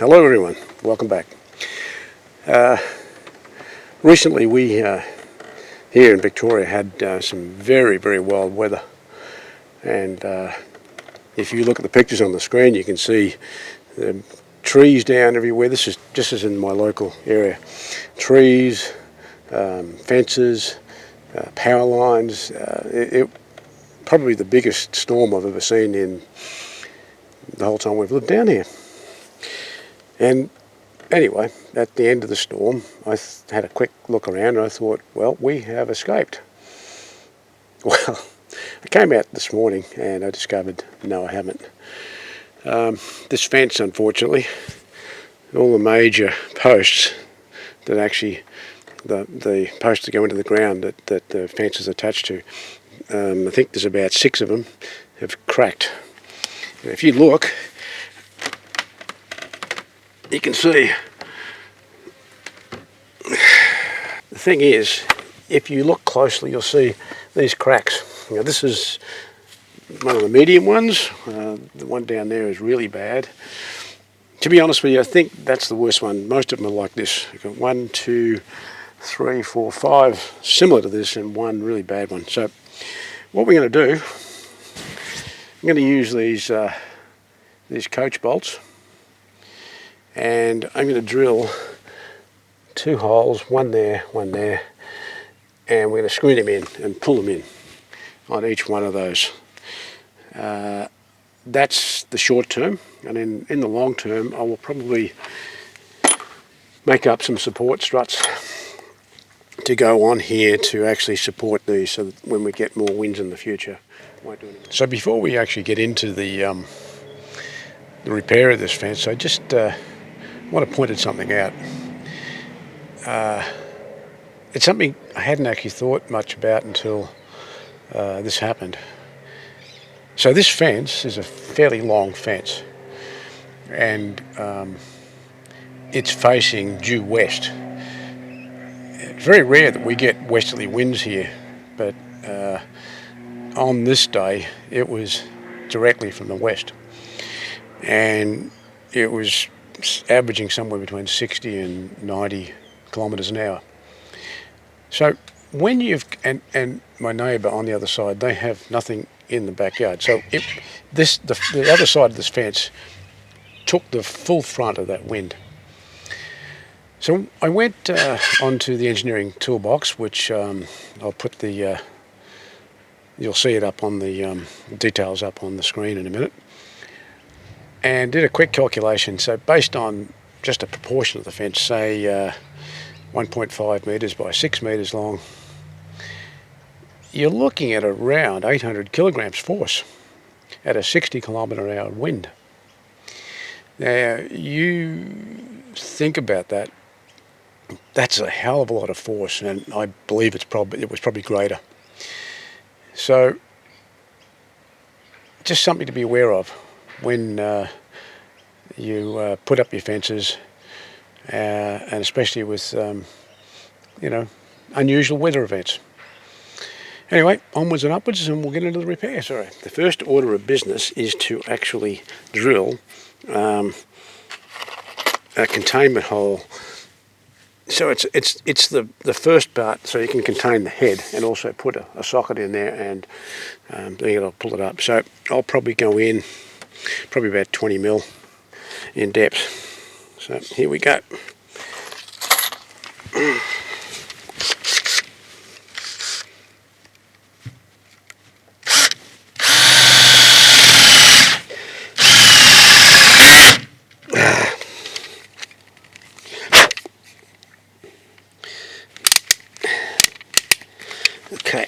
Hello everyone, welcome back. Recently we here in Victoria had some very wild weather, and if you look at the pictures on the screen you can see the trees down everywhere. This is just as in my local area. Trees, fences, power lines. It probably the biggest storm I've ever seen in the whole time we've lived down here. And anyway, at the end of the storm, I had a quick look around and I thought, well, we have escaped. Well, I came out this morning and I discovered, no, I haven't. This fence, unfortunately, all the major posts that actually, the posts that go into the ground that the fence is attached to, I think there's about 6 of them, have cracked. And if you look, you can see. The thing is, if you look closely, you'll see these cracks. Now, this is one of the medium ones. The one down there is really bad. To be honest with you, I think that's the worst one. Most of them are like this. You've got 1, 2, 3, 4, 5 similar to this, and one really bad one. So, what we're going to do, I'm going to use these coach bolts. And I'm going to drill 2 holes, one there, and we're going to screw them in and pull them in on each one of those. That's the short term, and in the long term I will probably make up some support struts to go on here to actually support these, so that when we get more winds in the future, it won't do anything. So before we actually get into the repair of this fence, I just want to point something out. It's something I hadn't actually thought much about until this happened. So this fence is a fairly long fence, and it's facing due west. It's very rare that we get westerly winds here, but on this day it was directly from the west, and it was averaging somewhere between 60 and 90 kilometres an hour. So when you've, and my neighbour on the other side, they have nothing in the backyard. So the other side of this fence took the full front of that wind. So I went onto the engineering toolbox, which I'll put you'll see it up on the details up on the screen in a minute, and did a quick calculation. So based on just a proportion of the fence, say 1.5 metres by 6 metres long, you're looking at around 800 kilograms force at a 60 kilometre an hour wind. Now you think about that, that's a hell of a lot of force, and I believe it was probably greater. So just something to be aware of when you put up your fences, and especially with unusual weather events. Anyway, onwards and upwards, and we'll get into the repair. Sorry. The first order of business is to actually drill a containment hole. So it's the first part, so you can contain the head, and also put a socket in there, and then it'll pull it up. So I'll probably go in probably about 20 mil in depth. So here we go. Okay.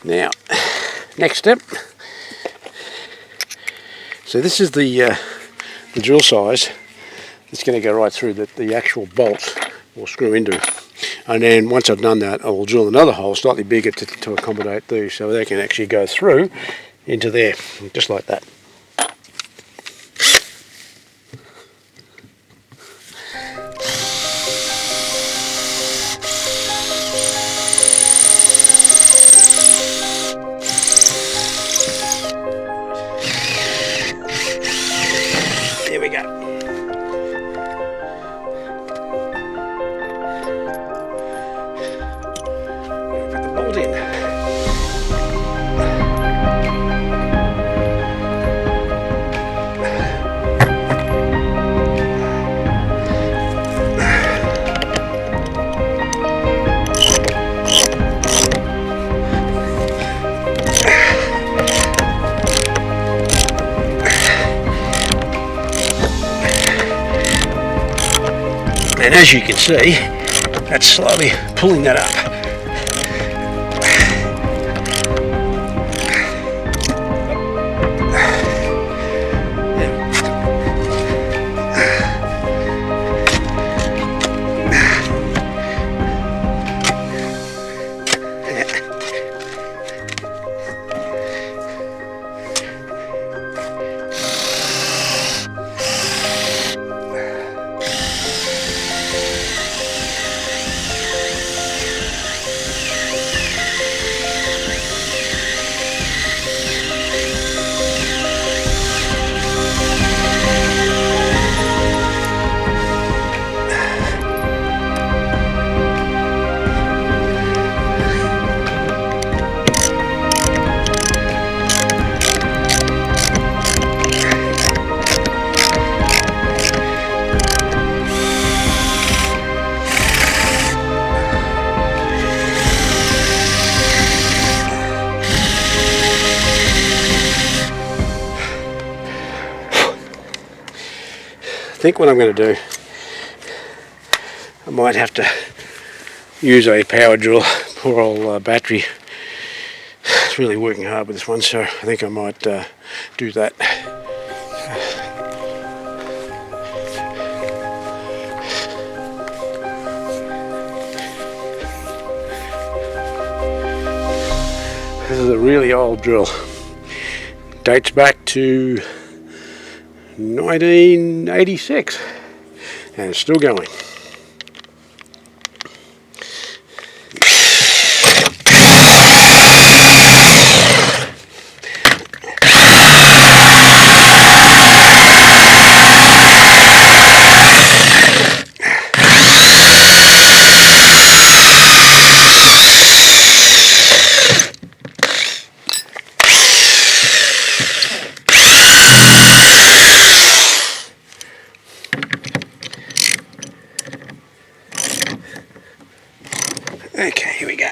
Now, next step. So this is the drill size. It's going to go right through the actual bolts will screw into. And then once I've done that, I will drill another hole slightly bigger to accommodate these, so they can actually go through into there, just like that. And as you can see, that's slowly pulling that up. I think what I'm going to do, I might have to use a power drill. Poor old battery. It's really working hard with this one, so I think I might do that. This is a really old drill. Dates back to 1986 and it's still going. Okay, here we go.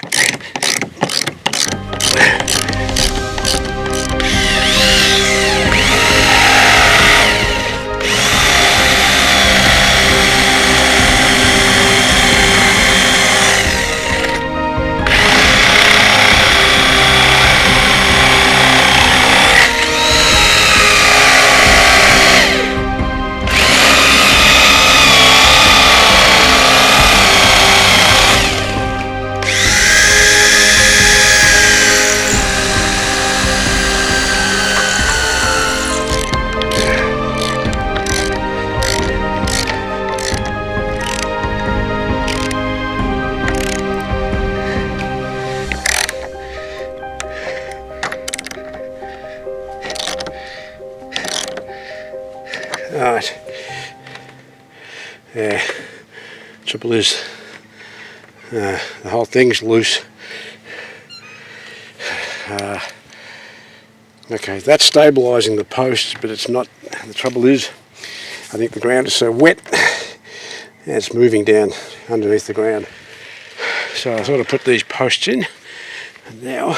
Alright, yeah, trouble is the whole thing's loose. Okay, that's stabilising the posts, but it's not. The trouble is, I think the ground is so wet and it's moving down underneath the ground. So I sort of put these posts in, and now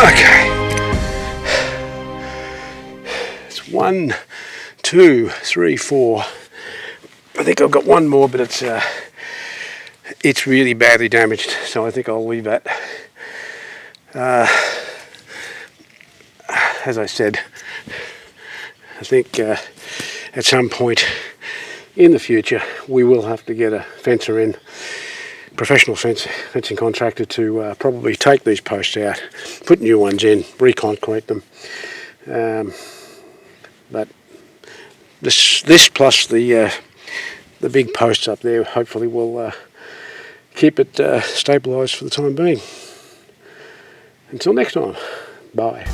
okay. It's 1, 2, 3, 4, I think I've got one more, but it's really badly damaged, so I think I'll leave that. As I said, I think at some point in the future we will have to get a fencer in, professional fencing contractor, to probably take these posts out, put new ones in, reconcrete them. But this plus the big posts up there hopefully will keep it stabilised for the time being. Until next time, bye.